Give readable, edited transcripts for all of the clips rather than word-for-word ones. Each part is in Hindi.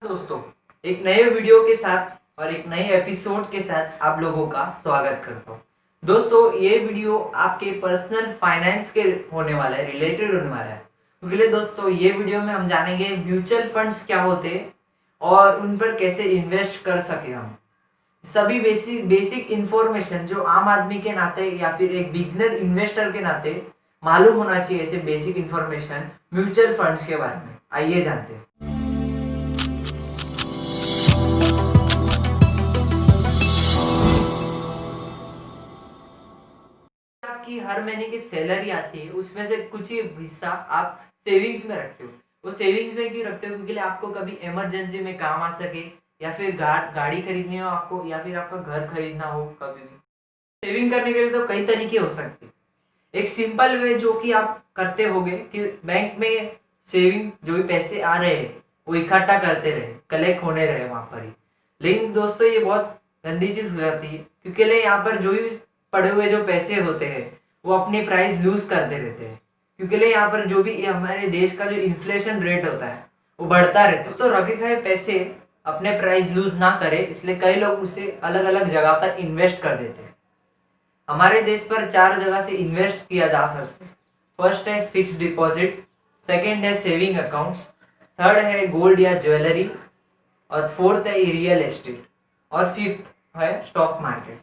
दोस्तों, एक नए वीडियो के साथ और एक नए एपिसोड के साथ आप लोगों का स्वागत करता हूँ। दोस्तों, ये वीडियो आपके पर्सनल फाइनेंस के होने वाला है, रिलेटेड होने वाला है। इसलिए दोस्तों, ये वीडियो में हम जानेंगे म्यूचुअल फंड्स क्या होते हैं और उन पर कैसे इन्वेस्ट कर सके हम। सभी बेसिक बेसिक इंफॉर्मेशन जो आम आदमी के नाते या फिर एक बिगनर इन्वेस्टर के नाते मालूम होना चाहिए, ऐसे बेसिक इंफॉर्मेशन म्यूचुअल फंड्स के बारे में। आइए जानते हैं। आपकी हर महीने की सैलरी आती है, उसमें से कुछ ही हिस्सा आप सेविंग्स में रखते हो। वो सेविंग्स में क्यों रखते हो? क्योंकि आपको कभी इमरजेंसी में काम आ सके, या फिर गाड़ी खरीदनी हो आपको, या फिर आपका घर खरीदना हो कभी भी। सेविंग करने के लिए तो कई तरीके हो सकते हैं। एक सिंपल वे जो कि आप करते होगे कि बैंक में सेविंग जो भी पैसे आ रहे हैं वो इकट्ठा करते रहे, कलेक्ट होने रहे वहां पर ही। लेकिन दोस्तों, ये बहुत गंदी चीज हो जाती है, क्योंकि यहाँ पर जो भी पड़े हुए जो पैसे होते हैं वो अपनी प्राइस लूज करते रहते हैं। क्योंकि यहाँ पर जो भी हमारे देश का जो इन्फ्लेशन रेट होता है वो बढ़ता रहता है। दोस्तों, रखे गए पैसे अपने प्राइस लूज ना करे, इसलिए कई लोग उसे अलग अलग जगह पर इन्वेस्ट कर देते हैं। हमारे देश पर 4 जगह से इन्वेस्ट किया जा सकता है। फर्स्ट है फिक्स्ड डिपॉजिट, सेकंड है सेविंग अकाउंट्स, थर्ड है गोल्ड या ज्वेलरी, और फोर्थ है रियल एस्टेट, और फिफ्थ है स्टॉक मार्केट।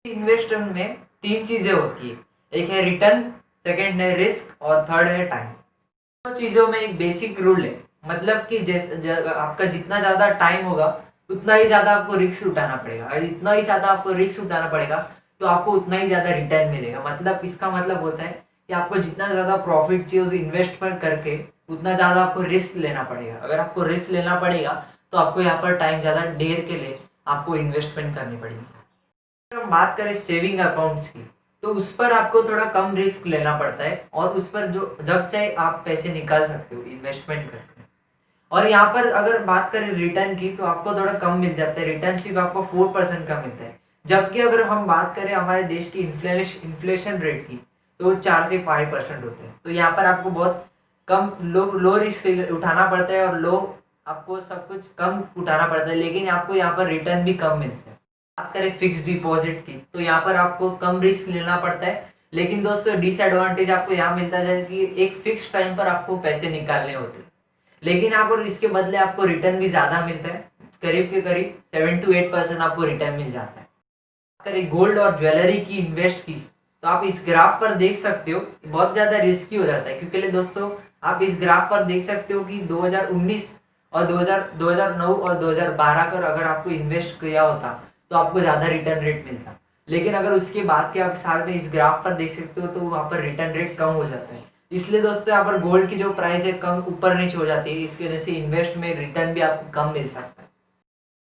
इन्वेस्टमेंट में 3 चीजें होती है, एक है रिटर्न, सेकंड है रिस्क और थर्ड है टाइम। दोनों चीजों में एक बेसिक रूल है, मतलब कि जैसे आपका जितना ज्यादा टाइम होगा उतना ही ज्यादा आपको रिस्क उठाना पड़ेगा। अगर इतना ही ज्यादा आपको रिस्क उठाना पड़ेगा तो आपको उतना ही ज्यादा रिटर्न मिलेगा। मतलब इसका मतलब होता है कि आपको जितना ज्यादा प्रॉफिट चाहिए उस इन्वेस्टमेंट करके उतना ज्यादा आपको रिस्क लेना पड़ेगा। अगर आपको रिस्क लेना पड़ेगा तो आपको यहाँ पर टाइम ज्यादा देर के लिए आपको इन्वेस्टमेंट करनी पड़ेगी। अगर हम बात करें सेविंग अकाउंट्स की, तो उस पर आपको थोड़ा कम रिस्क लेना पड़ता है और उस पर जो जब चाहे आप पैसे निकाल सकते हो इन्वेस्टमेंट करके। और यहाँ पर अगर बात करें रिटर्न की, तो आपको थोड़ा कम मिल जाता है, रिटर्न सिर्फ आपको 4% का मिलता है। जबकि अगर हम बात करें हमारे देश की इन्फ्लेशन रेट की, तो 4 से 5% होते हैं। तो यहाँ पर आपको बहुत कम लो रिस्क उठाना पड़ता है और आपको सब कुछ कम उठाना पड़ता है, लेकिन आपको यहाँ पर रिटर्न भी कम मिलता है। बात करें फिक्स डिपॉजिट की, तो यहाँ पर आपको कम रिस्क लेना पड़ता है, लेकिन दोस्तों डिसएडवांटेज आपको यहाँ मिलता है कि एक फिक्स टाइम पर आपको पैसे निकालने होते हैं, लेकिन आपको इसके बदले आपको रिटर्न भी ज्यादा मिलता है। करीब के करीब 7 to 8% आपको रिटर्न मिल जाता है। करें गोल्ड और ज्वेलरी की इन्वेस्ट की, तो आप इस ग्राफ पर देख सकते हो बहुत ज्यादा रिस्की हो जाता है। क्योंकि दोस्तों, आप इस ग्राफ पर देख सकते हो कि 2019 और 2009 और 2012 का अगर आपको इन्वेस्ट किया होता तो आपको ज्यादा रिटर्न रेट मिलता। लेकिन अगर उसके बाद के आप साल में इस ग्राफ पर देख सकते हो तो वहां पर रिटर्न रेट कम हो जाता है। इसलिए दोस्तों, यहाँ पर गोल्ड की जो प्राइस है कम ऊपर नीचे हो जाती है, इसकी वजह से इन्वेस्ट में रिटर्न भी आपको कम मिल सकता है।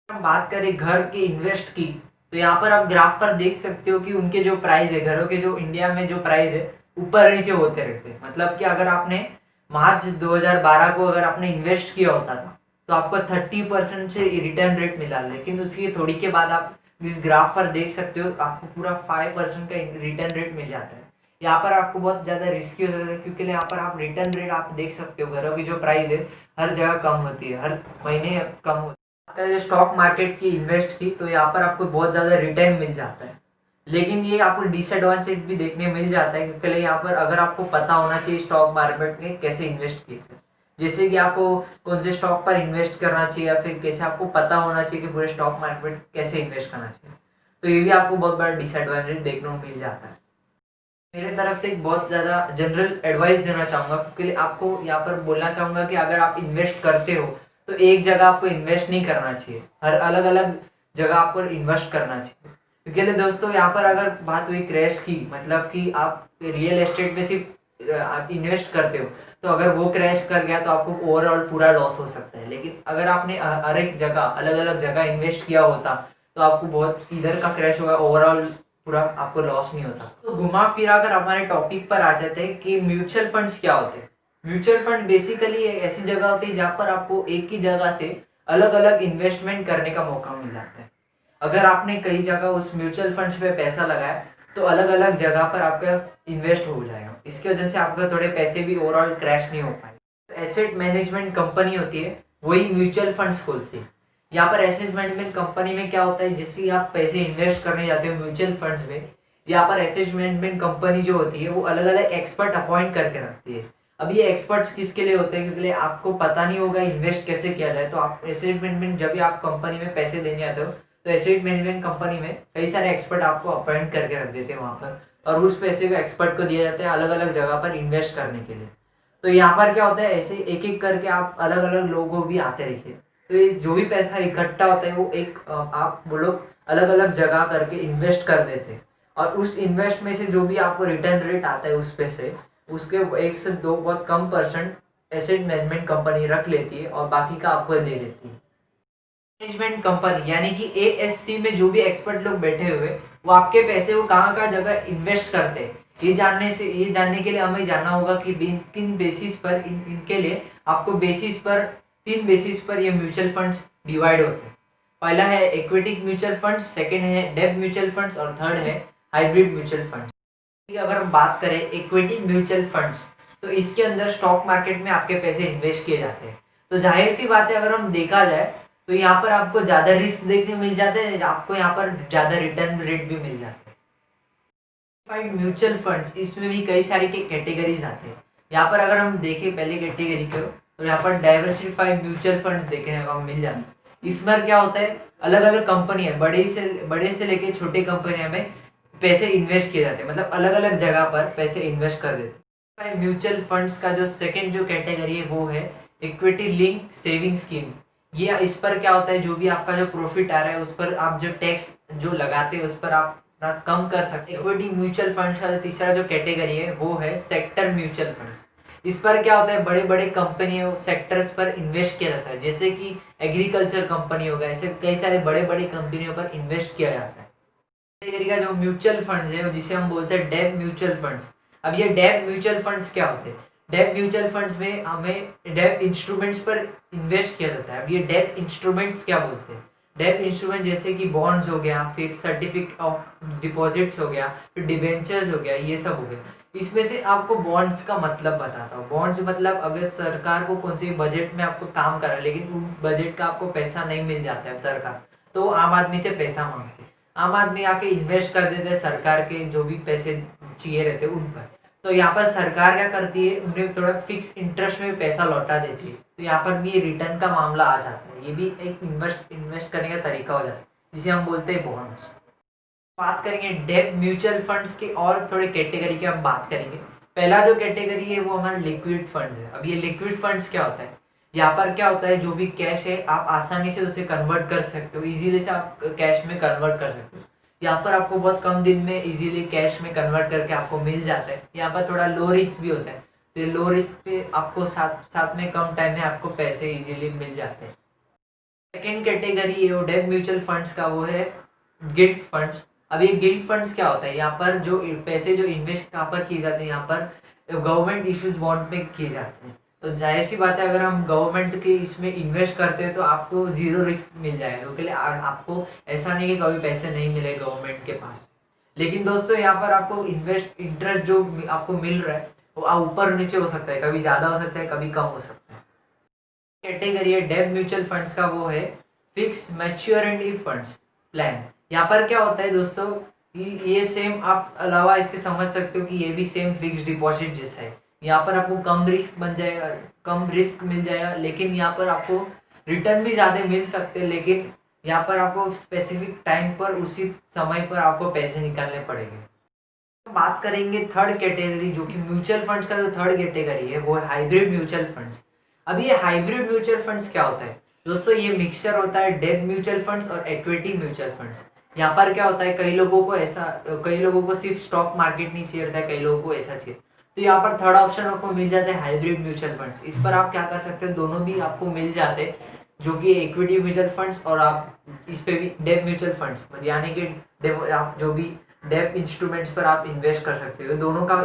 हम बात करें घर के इन्वेस्ट की, तो यहाँ पर आप ग्राफ पर देख सकते हो कि उनके जो प्राइस है, घरों के जो इंडिया में जो प्राइस है ऊपर नीचे होते रहते हैं। मतलब कि अगर आपने मार्च 2012 को अगर आपने इन्वेस्ट किया होता था तो आपको 30% से रिटर्न रेट मिला, लेकिन उसकी थोड़ी के बाद आप इस ग्राफ पर देख सकते हो आपको पूरा 5% का रिटर्न रेट मिल जाता है। यहाँ पर आपको बहुत ज्यादा रिस्की हो जाता है, क्योंकि यहाँ पर आप रिटर्न रेट आप देख सकते हो घरों की जो प्राइस है हर जगह कम होती है, हर महीने कम होती है। अगर स्टॉक मार्केट की इन्वेस्ट की, तो यहाँ पर आपको बहुत ज्यादा रिटर्न मिल जाता है, लेकिन ये आपको डिसएडवांटेज भी देखने मिल जाता है। क्योंकि यहाँ पर अगर आपको पता होना चाहिए स्टॉक मार्केट में कैसे इन्वेस्ट किया जाए, जैसे कि आपको कौन से स्टॉक पर इन्वेस्ट करना चाहिए, या फिर कैसे आपको पता होना चाहिए कि पूरे स्टॉक मार्केट कैसे इन्वेस्ट करना चाहिए, तो ये भी आपको बहुत बड़ा डिसएडवांटेज देखने को मिल जाता है। मेरे तरफ से एक बहुत ज़्यादा जनरल एडवाइस देना चाहूँगा, क्योंकि आपको यहाँ पर बोलना चाहूँगा कि अगर आप इन्वेस्ट करते हो तो एक जगह आपको इन्वेस्ट नहीं करना चाहिए, हर अलग अलग जगह आपको इन्वेस्ट करना चाहिए। क्योंकि दोस्तों, यहाँ पर अगर बात हुई क्रैश की, मतलब कि आप रियल एस्टेट में सिर्फ आप इन्वेस्ट करते हो, तो अगर वो क्रैश कर गया तो आपको ओवरऑल पूरा लॉस हो सकता है। लेकिन अगर आपने हर एक जगह अलग अलग जगह इन्वेस्ट किया होता तो आपको बहुत इधर का क्रैश होगा, ओवरऑल पूरा आपको लॉस नहीं होता। तो घुमा फिरा कर हमारे टॉपिक पर आ जाते हैं कि म्यूचुअल फंड्स क्या होते हैं। म्यूचुअल फंड बेसिकली एक ऐसी जगह होती है जहाँ पर आपको एक ही जगह से अलग अलग इन्वेस्टमेंट करने का मौका मिल जाता है। अगर आपने कई जगह उस म्यूचुअल फंड्स पे पैसा लगाया तो अलग अलग जगह पर आपका इन्वेस्ट हो जाएगा, इसकी वजह से आपके थोड़े पैसे भी ओवरऑल क्रैश नहीं हो पाए। एसेट मैनेजमेंट कंपनी होती है वही म्यूचुअल फंड्स खोलते हैं। यहाँ पर एसेट मैनेजमेंट कंपनी में क्या होता है, जैसे आप पैसे इन्वेस्ट करने जाते हो म्यूचुअल फंड्स में, यहाँ पर एसेट मैनेजमेंट कंपनी जो होती है वो अलग अलग एक्सपर्ट अपॉइंट करके रखती है। अब ये एक्सपर्ट्स किसके लिए होते हैं, क्योंकि आपको पता नहीं होगा इन्वेस्ट कैसे किया जाए, तो आप एसेट मैनेजमेंट जब भी आप कंपनी में पैसे देने आते हो तो एसेट मैनेजमेंट कंपनी में कई सारे एक्सपर्ट आपको अपॉइंट करके रख देते हैं वहाँ पर, और उस पैसे को एक्सपर्ट को दिया जाता है अलग अलग जगह पर इन्वेस्ट करने के लिए। तो यहाँ पर क्या होता है, ऐसे एक एक करके आप अलग अलग लोगों भी आते रहिए, तो ये जो भी पैसा इकट्ठा होता है वो एक आप वो लोग अलग अलग जगह करके इन्वेस्ट कर देते हैं, और उस इन्वेस्ट में से जो भी आपको रिटर्न रेट आता है उस पे से उसके 1 से 2 बहुत कम परसेंट एसेट मैनेजमेंट कंपनी रख लेती है और बाकी का आपको दे देती है। मैनेजमेंट कंपनी यानी कि एएससी में जो भी एक्सपर्ट लोग बैठे हुए वो आपके पैसे को कहाँ कहाँ जगह इन्वेस्ट करते हैं, ये जानने के लिए हमें जानना होगा कि किन बेसिस पर इनके लिए आपको तीन बेसिस पर ये म्यूचुअल फंड्स डिवाइड होते हैं। पहला है इक्विटी म्यूचुअल फंड्स, सेकंड है डेब्ट म्यूचुअल फंड्स और थर्ड है हाइब्रिड म्यूचुअल फंड्स। अगर हम बात करें इक्विटी म्यूचुअल फंड्स, तो इसके अंदर स्टॉक मार्केट में आपके पैसे इन्वेस्ट किए जाते हैं। तो जाहिर सी बात है, अगर हम देखा जाए तो यहाँ पर आपको ज़्यादा रिस्क देखने मिल जाते हैं, आपको यहाँ पर ज़्यादा रिटर्न रेट भी मिल जाते हैं। म्यूचुअल फंड्स, इसमें भी कई सारे के कैटेगरीज आते हैं। यहाँ पर अगर हम देखें पहले कैटेगरी को, तो यहाँ पर डाइवर्सिफाइड म्यूचुअल फंड्स देखने को मिल जाते हैं। इसमें क्या होता है, अलग अलग कंपनी है, बड़े से लेके छोटे कंपनियां में पैसे इन्वेस्ट किए जाते हैं, मतलब अलग अलग जगह पर पैसे इन्वेस्ट कर देते हैं। म्यूचुअल फंड्स का जो सेकंड जो कैटेगरी है वो है इक्विटी लिंक सेविंग स्कीम। ये इस पर क्या होता है, जो भी आपका जो प्रॉफिट आ रहा है उस पर आप जो टैक्स जो लगाते हैं उस पर आप कम कर सकते हैं। इक्विटी म्यूचुअल फंड्स का जो तीसरा जो कैटेगरी है वो है सेक्टर म्यूचुअल फंड्स। इस पर क्या होता है, बड़े बड़े कंपनियों सेक्टर्स पर इन्वेस्ट किया जाता है, जैसे कि एग्रीकल्चर कंपनी होगा, ऐसे कई सारे बड़े बड़े कंपनियों पर इन्वेस्ट किया जाता है। कैटेगरी का जो म्यूचुअल फंड्स है जिसे हम बोलते हैं डेब्ट म्यूचुअल फंड्स। अब ये डेब्ट म्यूचुअल फंड्स क्या होते हैं, डेब्ट म्यूचुअल फंड्स में हमें डेब्ट इंस्ट्रूमेंट्स पर इन्वेस्ट किया जाता है। अब ये डेब्ट इंस्ट्रूमेंट्स क्या बोलते हैं, डेब्ट इंस्ट्रूमेंट जैसे कि बॉन्ड्स हो गया, फिर सर्टिफिकेट ऑफ डिपॉजिट्स हो गया, फिर डिबेंचर्स हो गया, ये सब हो गया। इसमें से आपको बॉन्ड्स का मतलब बताता हूँ। बॉन्ड्स मतलब अगर सरकार को कौन सी बजट में आपको काम करा लेकिन उन बजट का आपको पैसा नहीं मिल जाता है सरकार, तो आम आदमी से पैसा मांगती है। आम आदमी आके इन्वेस्ट कर देते हैं सरकार के जो भी पैसे चाहिए रहते हैं उन पर। तो यहाँ पर सरकार क्या करती है, उन्हें थोड़ा फिक्स इंटरेस्ट में पैसा लौटा देती है, तो यहाँ पर भी रिटर्न का मामला आ जाता है। ये भी एक इन्वेस्ट करने का तरीका हो जाता है, जिसे हम बोलते हैं बॉन्ड्स। बात करेंगे डेब्ट म्यूचुअल फंड्स के और थोड़े कैटेगरी की हम बात करेंगे। पहला जो कैटेगरी है वो हमारा लिक्विड फंड्स है। अब ये लिक्विड फंड्स क्या होता है, यहाँ पर क्या होता है, जो भी कैश है आप आसानी से उसे कन्वर्ट कर सकते हो, इजीली से आप कैश में कन्वर्ट कर सकते हो। यहाँ पर आपको बहुत कम दिन में इजीली कैश में कन्वर्ट करके आपको मिल जाता है। यहाँ पर थोड़ा लो रिस्क भी होता है, तो लो रिस्क पे आपको साथ में कम टाइम में आपको पैसे इजीली मिल जाते हैं। सेकेंड कैटेगरी है वो डेब्ट म्यूचुअल फंड्स का, वो है गिल्ट फंड्स। अब ये गिल्ट फंड्स क्या होता है, यहाँ पर जो पैसे जो इन्वेस्ट कहाँ पर किए जाते हैं, यहाँ पर गवर्नमेंट इश्यूज बॉन्ड में किए जाते हैं। तो जाहिर सी बात है, अगर हम गवर्नमेंट के इसमें इन्वेस्ट करते हैं तो आपको जीरो रिस्क मिल जाएगा, क्योंकि आपको ऐसा नहीं कि कभी पैसे नहीं मिले गवर्नमेंट के पास। लेकिन दोस्तों यहाँ पर आपको इंटरेस्ट जो आपको मिल रहा है वो ऊपर नीचे हो सकता है, कभी ज़्यादा हो सकता है, कभी कम हो सकता है। कैटेगरी है डेब्ट म्यूचुअल फंड्स का, वो है फिक्स मैच्योरिटी फंड्स प्लान। यहाँ पर क्या होता है दोस्तों, ये सेम आप अलावा इसके समझ सकते हो कि ये भी सेम फिक्स डिपॉजिट जैसा है। यहाँ पर आपको कम रिस्क मिल जाएगा, लेकिन यहाँ पर आपको रिटर्न भी ज़्यादा मिल सकते हैं, लेकिन यहाँ पर आपको स्पेसिफिक टाइम पर उसी समय पर आपको पैसे निकालने पड़ेंगे। तो बात करेंगे थर्ड कैटेगरी, जो कि म्यूचुअल फंड्स का जो थर्ड कैटेगरी है वो है हाइब्रिड म्यूचुअल फंड्स। अब ये हाइब्रिड म्यूचुअल फंड्स क्या होता है दोस्तों, ये मिक्सचर होता है डेब्ट म्यूचुअल फंड्स और इक्विटी म्यूचुअल फंड्स। यहाँ पर क्या होता है, कई लोगों को सिर्फ स्टॉक मार्केट नहीं चाहिए रहता है, कई लोगों को ऐसा चाहिए। तो यहाँ पर थर्ड ऑप्शन आपको मिल जाता है हाइब्रिड म्यूचुअल फंड्स। इस पर आप क्या कर सकते हो, दोनों भी आपको मिल जाते हैं, जो कि इक्विटी म्यूचुअल फंड्स और आप इस पे भी डेब्ट म्यूचुअल फंड्स, यानी कि आप जो भी डेब्ट इंस्ट्रूमेंट्स पर आप इन्वेस्ट कर सकते हो। दोनों का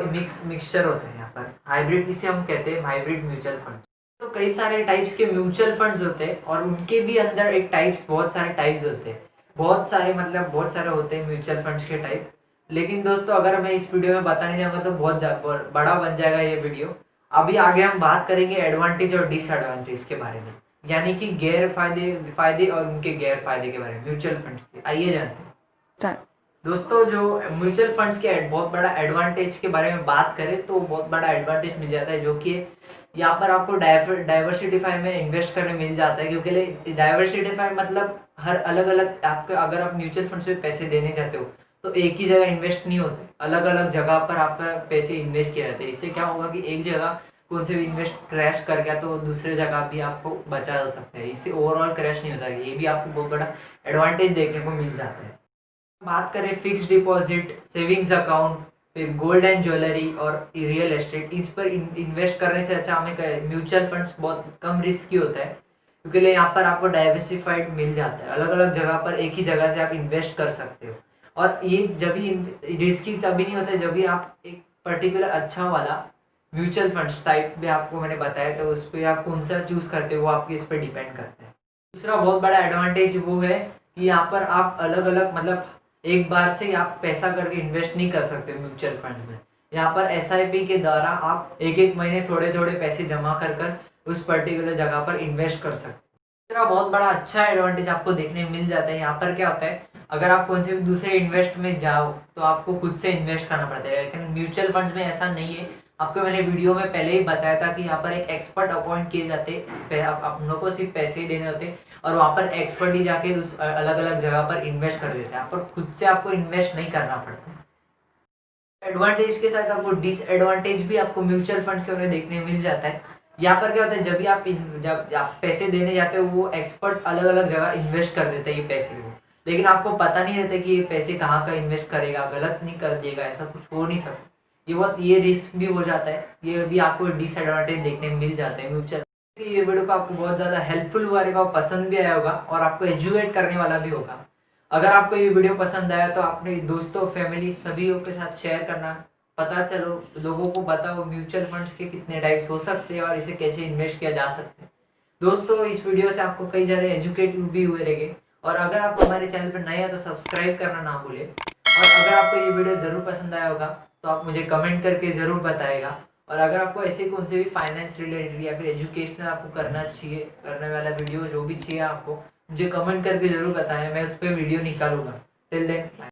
मिक्सचर होता है यहाँ पर हाइब्रिड, इसे हम कहते हैं हाइब्रिड म्यूचुअल फंड्स। तो कई सारे टाइप्स के म्यूचुअल फंड्स होते हैं और उनके भी अंदर बहुत सारे टाइप्स होते हैं, बहुत सारे होते हैं म्यूचुअल फंड्स के टाइप। लेकिन दोस्तों अगर मैं इस वीडियो में बताने जाऊँगा तो बहुत बड़ा बन जाएगा ये वीडियो। अभी आगे हम बात करेंगे एडवांटेज और डिसएडवांटेज के बारे में। यानी कि फायदे और उनके गैर फायदे के बारे में म्यूचुअल फंड्स के, आइए जानते हैं। दोस्तों जो म्यूचुअल फंड्स के बहुत बड़ा एडवांटेज के बारे में बात करें तो बहुत बड़ा एडवांटेज मिल जाता है, जो कि यहाँ पर आपको डाइवर्सिटीफाई में इन्वेस्ट करने मिल जाता है। क्योंकि डाइवर्सिटीफाई मतलब हर अलग अलग आपके, अगर आप म्यूचुअल फंड्स में पैसे देने चाहते हो तो एक ही जगह इन्वेस्ट नहीं होते, अलग अलग जगह पर आपका पैसे इन्वेस्ट किया जाता है। इससे क्या होगा कि एक जगह कौन से भी इन्वेस्ट क्रैश कर गया तो दूसरे जगह भी आपको बचा जा सकता है, इससे ओवरऑल क्रैश नहीं हो सकता। ये भी आपको बहुत बड़ा एडवांटेज देखने को मिल जाता है। बात करें फिक्स डिपॉजिट, सेविंग्स अकाउंट, फिर गोल्ड एंड ज्वेलरी और रियल एस्टेट, इस पर इन्वेस्ट करने से अच्छा हमें म्यूचुअल फंड्स बहुत कम रिस्की होता है, क्योंकि यहाँ पर आपको डाइवर्सिफाइड मिल जाता है, अलग अलग जगह पर एक ही जगह से आप इन्वेस्ट कर सकते हो। और ये जब भी रिस्की तभी नहीं होता है जब भी आप एक पर्टिकुलर अच्छा वाला म्यूचुअल फंड्स टाइप भी आपको मैंने बताया, तो उस पर आप कौन सा चूज करते हो वो आपके इस पर डिपेंड करता है। दूसरा बहुत बड़ा एडवांटेज वो है कि यहाँ पर आप अलग अलग मतलब एक बार से आप पैसा करके इन्वेस्ट नहीं कर सकते म्यूचुअल फंड में। यहाँ पर एसआईपी के द्वारा आप एक एक महीने थोड़े थोड़े पैसे जमा कर कर उस पर्टिकुलर जगह पर इन्वेस्ट कर सकते हैं। दूसरा बहुत बड़ा अच्छा एडवांटेज आपको देखने में मिल जाता है। यहाँ पर क्या होता है, अगर आप कौन से भी दूसरे इन्वेस्ट में जाओ तो आपको खुद से इन्वेस्ट करना पड़ता है, लेकिन म्यूचुअल फंड्स में ऐसा नहीं है। आपको मैंने वीडियो में पहले ही बताया था कि यहाँ पर एक एक्सपर्ट अपॉइंट किए जाते, आप लोगों को सिर्फ पैसे ही देने होते और वहाँ पर एक्सपर्ट ही जाके उस अलग अलग जगह पर इन्वेस्ट कर देते हैं। यहाँ पर खुद से आपको इन्वेस्ट नहीं करना पड़ता। एडवांटेज के साथ आपको डिसएडवांटेज भी आपको म्यूचुअल फंड्स के बारे देखने मिल जाता है। यहाँ पर क्या होता है, जब आप पैसे देने जाते हो वो एक्सपर्ट अलग अलग जगह इन्वेस्ट कर देते हैं ये पैसे को, लेकिन आपको पता नहीं रहता कि ये पैसे कहाँ का इन्वेस्ट करेगा, गलत नहीं कर देगा, ऐसा कुछ हो नहीं सकता। ये रिस्क भी हो जाता है, ये भी आपको डिसएडवांटेज देखने में मिल जाता है म्यूचुअल। ये वीडियो को आपको बहुत ज़्यादा हेल्पफुल हुआ रहेगा, पसंद भी आया होगा और आपको एजुकेट करने वाला भी होगा। अगर आपको ये वीडियो पसंद आया तो अपने दोस्तों, फैमिली सभी के साथ शेयर करना, पता चलो लोगों को बताओ म्यूचुअल फंड्स के कितने टाइप्स हो सकते हैं और इसे कैसे इन्वेस्ट किया जा सकता है। दोस्तों इस वीडियो से आपको कई सारे एजुकेटिव भी हुए रहेंगे, और अगर आप हमारे चैनल पर नए हैं तो सब्सक्राइब करना ना भूलें। और अगर आपको ये वीडियो ज़रूर पसंद आया होगा तो आप मुझे कमेंट करके ज़रूर बताएगा। और अगर आपको ऐसे कौन से भी फाइनेंस रिलेटेड या फिर एजुकेशनल आपको करने वाला वीडियो जो भी चाहिए आपको, मुझे कमेंट करके ज़रूर बताएं, मैं उस पर वीडियो निकालूंगा। Till then.